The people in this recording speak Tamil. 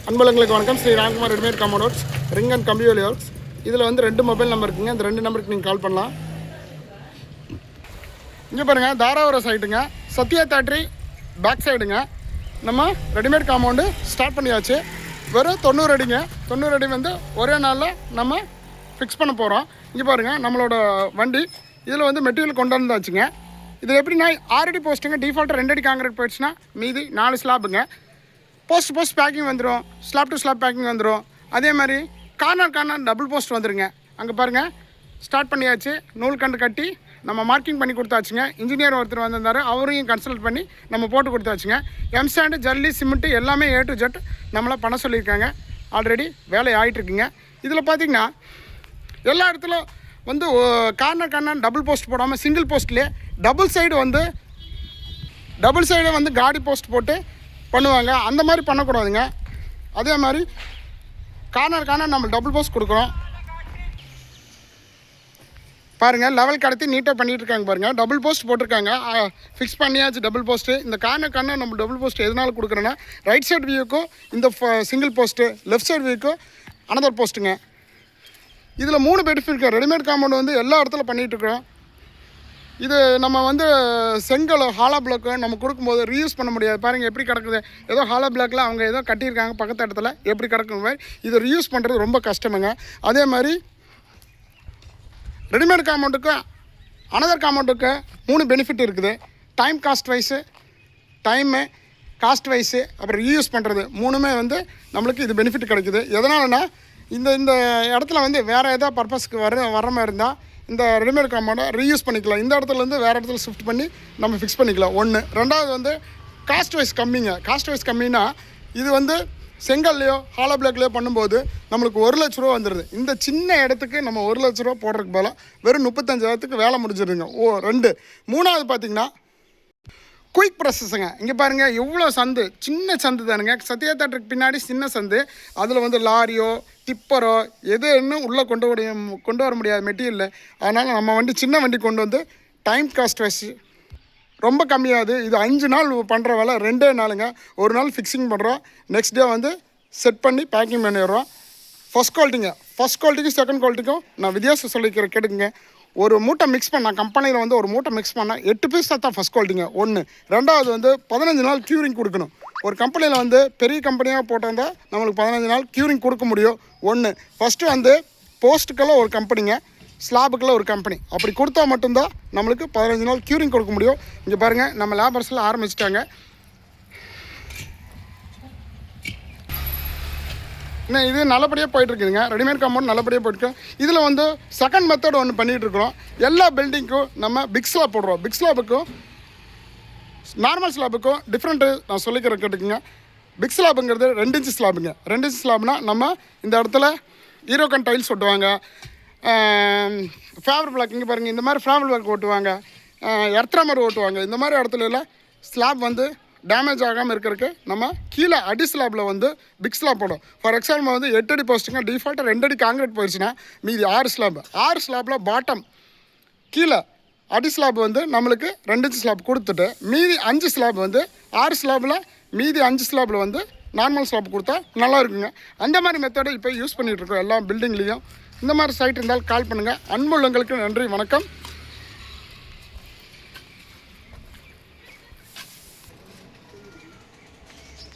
அன்பழங்களுக்கு வணக்கம். Shri Ramkumar readymade compound works, ring and கம்பிவேலி ஒர்க்ஸ். இதில் வந்து 2 மொபைல் நம்பர் இருக்குங்க. இந்த 2 நம்பருக்கு நீங்கள் கால் பண்ணலாம். இங்கே பாருங்கள், தாராவரம் சைட்டுங்க, சத்யா தேட்ரி பேக் சைடுங்க. நம்ம ரெடிமேட் காம்பவுண்டு ஸ்டார்ட் பண்ணியாச்சு. வெறும் 90 அடிங்க. 90 அடி வந்து ஒரே நாளில் நம்ம ஃபிக்ஸ் பண்ண போகிறோம். இங்கே பாருங்கள், நம்மளோட வண்டி இதில் வந்து மெட்டீரியல் கொண்டு வந்தாச்சுங்க. இது எப்படின்னா 6 அடி போஸ்ட்டுங்க. டிஃபால்ட்டாக 2 அடி காங்கிரீட் போயிடுச்சுன்னா மீதி 4 ஸ்லாப்புங்க. போஸ்ட் பேக்கிங் வந்துடும், ஸ்லாப் டு ஸ்லாப் பேக்கிங் வந்துடும். அதே மாதிரி கார்னர் டபுள் போஸ்ட் வந்துடுங்க. அங்கே பாருங்கள், ஸ்டார்ட் பண்ணியாச்சு. நூல் கண்டு கட்டி நம்ம மார்க்கிங் பண்ணி கொடுத்தாச்சுங்க. இன்ஜினியர் ஒருத்தர் வந்திருந்தார், அவரையும் கன்சல்ட் பண்ணி நம்ம போட்டு கொடுத்தாச்சுங்க. எம்சாண்டு, ஜல்லி, சிமெண்ட்டு எல்லாமே A to Z நம்மளை பண்ண சொல்லியிருக்காங்க. ஆல்ரெடி வேலை ஆகிட்டுருக்குங்க. இதில் பார்த்திங்கன்னா எல்லா இடத்துல வந்து கார்னர் டபுள் போஸ்ட் போடாமல் சிங்கிள் போஸ்ட்லேயே டபுள் சைடு வந்து காடி போஸ்ட் போட்டு பண்ணுவாங்க. அந்த மாதிரி பண்ணக்கூடாதுங்க. அதே மாதிரி கார்னர் நம்ம டபுள் போஸ்ட் கொடுக்குறோம். பாருங்கள், லெவல் கடத்தி நீட்டாக பண்ணிகிட்டு இருக்காங்க. பாருங்கள், டபுள் போஸ்ட் போட்டிருக்காங்க. ஃபிக்ஸ் பண்ணியாச்சு டபுள் போஸ்ட்டு. இந்த கார்னர் நம்ம டபுள் போஸ்ட் எதனால கொடுக்குறோன்னா, ரைட் சைடு வியூக்கும் இந்த சிங்கிள் போஸ்ட்டு, லெஃப்ட் சைடு வியூக்கும் அனதர் போஸ்ட்டுங்க. இதில் 3 பெனிஃபிட் இருக்குது. ரெடிமேட் காம்பவுண்ட் வந்து எல்லா இடத்துல பண்ணிகிட்ருக்குறோம். இது நம்ம வந்து செங்கல் ஹாலோ பிளாக்கு நம்ம கொடுக்கும்போது ரீயூஸ் பண்ண முடியாது. பாருங்கள் எப்படி கிடக்குது. ஏதோ ஹாலோ பிளாக்கில் அவங்க ஏதோ கட்டியிருக்காங்க பக்கத்து இடத்துல, எப்படி கிடக்குற மாதிரி இதை ரீயூஸ் பண்ணுறது ரொம்ப கஷ்டமுங்க. அதே மாதிரி ரெடிமேட் காம்பவுண்டுக்கு அனதர் காம்பவுண்டுக்கு 3 பெனிஃபிட் இருக்குது. டைம் காஸ்ட் வைஸு, அப்புறம் ரீயூஸ் பண்ணுறது 3மே வந்து நம்மளுக்கு இது பெனிஃபிட் கிடைக்குது. எதனாலனா இந்த இடத்துல வந்து வேறு ஏதோ பர்பஸ்க்கு வர மாதிரி இருந்தால் இந்த ரெடிமேட் காம்பவுண்டை ரீயூஸ் பண்ணிக்கலாம். இந்த இடத்துலேருந்து வேறு இடத்துல ஷிஃப்ட் பண்ணி நம்ம ஃபிக்ஸ் பண்ணிக்கலாம். 1. 2வது வந்து காஸ்ட் வைஸ் கம்மின்னா இது வந்து செங்கல்லையோ ஹாலோ பிளாக்லையோ பண்ணும்போது நம்மளுக்கு 1 லட்ச ரூபா வந்துடுது. இந்த சின்ன இடத்துக்கு நம்ம 1 லட்ச ரூபா போடுறதுக்கு போல வெறும் 35,000க்கு வேலை முடிஞ்சிடுங்க. 2. 3வது பார்த்திங்கன்னா குயிக் ப்ராசஸுங்க. இங்கே பாருங்கள், எவ்வளோ சந்து, சின்ன சந்து தானுங்க. சத்யா தேட்டருக்கு பின்னாடி சின்ன சந்து. அதில் வந்து லாரியோ டிப்பரோ இன்னும் உள்ளே கொண்டு வர முடியாது மெட்டீரியல். அதனால் நம்ம வண்டி சின்ன வண்டி கொண்டு வந்து டைம் காஸ்ட் வைஸ் ரொம்ப கம்மியாகுது. இது 5 நாள் பண்ணுற வேலை 2 நாளுங்க. ஒரு நாள் ஃபிக்ஸிங் பண்ணுறோம், நெக்ஸ்ட் டே வந்து செட் பண்ணி பேக்கிங் பண்ணிடுறோம். ஃபஸ்ட் குவாலிட்டிக்கும் செகண்ட் குவாலிட்டிக்கும் நான் வித்தியாசம் சொல்லிக்கிறேன், கேட்டுக்குங்க. ஒரு மூட்டை மிக்ஸ் பண்ணால் கம்பெனியில் வந்து ஒரு மூட்டை மிக்ஸ் பண்ணால் 8 பீஸ் தான் ஃபஸ்ட் குவாலிட்டிங்க. 1. 2வது வந்து 15 நாள் க்யூரிங் கொடுக்கணும். ஒரு கம்பெனியில் வந்து பெரிய கம்பெனியாக போட்டிருந்தால் நம்மளுக்கு 15 நாள் க்யூரிங் கொடுக்க முடியும். 1. ஃபஸ்ட்டு வந்து போஸ்ட்டுக்கெல்லாம் ஒரு கம்பெனிங்க, ஸ்லாபுக்கெல்லாம் ஒரு கம்பெனி, அப்படி கொடுத்தா மட்டும்தான் நம்மளுக்கு 15 நாள் க்யூரிங் கொடுக்க முடியும். இங்கே பாருங்கள், நம்ம லேபர்ஸ்லாம் ஆரம்பிச்சிட்டாங்க. இன்னும் இது நல்லபடியாக போயிட்டுருக்குதுங்க. ரெடிமேட் காம்பவுண்ட் நல்லபடியாக போயிட்டுருக்கு. இதில் வந்து செகண்ட் மெத்தட் ஒன்று பண்ணிகிட்ருக்குறோம். எல்லா பில்டிங்க்கும் நம்ம பிக் ஸ்லாப் போடுறோம். பிக் ஸ்லாபுக்கும் நார்மல் ஸ்லாபுக்கும் டிஃப்ரெண்ட்டு நான் சொல்லிக்கிறேன், கேட்டுக்குங்க. பிக் ஸ்லாபுங்கிறது 2 இன்ச்சு ஸ்லாபுங்க. 2 இன்ச்சு ஸ்லாப்னா நம்ம இந்த இடத்துல ஈரோக்கன் டைல்ஸ் ஒட்டுவாங்க, ஃபேவர் பிளாக், இங்கே பாருங்கள் இந்த மாதிரி ஃபேவர் பிளாக் ஓட்டுவாங்க, எர்த்ராமர் ஓட்டுவாங்க. இந்த மாதிரி இடத்துல எல்லாம் ஸ்லாப் வந்து டேமேஜ் ஆகாமல் இருக்கிறதுக்கு நம்ம கீழே அடி ஸ்லாப்பில் வந்து பிக் ஸ்லாப் போடும். ஃபார் எக்ஸாம்பிள் வந்து 8 அடி போஸ்ட்டுங்க, டிஃபால்ட்டாக 2 அடி காங்கிரீட் போயிடுச்சுன்னா மீதி 6 ஸ்லாப்பில் பாட்டம் கீழே அடி ஸ்லாப் வந்து நம்மளுக்கு 2 இன்ச்சு ஸ்லாப் கொடுத்துட்டு மீதி 5 ஸ்லாப் வந்து 6 ஸ்லாப்பில் மீதி 5 ஸ்லாப்பில் வந்து நார்மல் ஸ்லாப் கொடுத்தா நல்லா இருக்குங்க. அந்த மாதிரி மெத்தடை இப்போ யூஸ் பண்ணிகிட்ருக்கோம் எல்லா பில்டிங்லேயும். இந்த மாதிரி சைட் இருந்தால் கால் பண்ணுங்கள். அன்புள்ளங்களுக்கு நன்றி, வணக்கம்.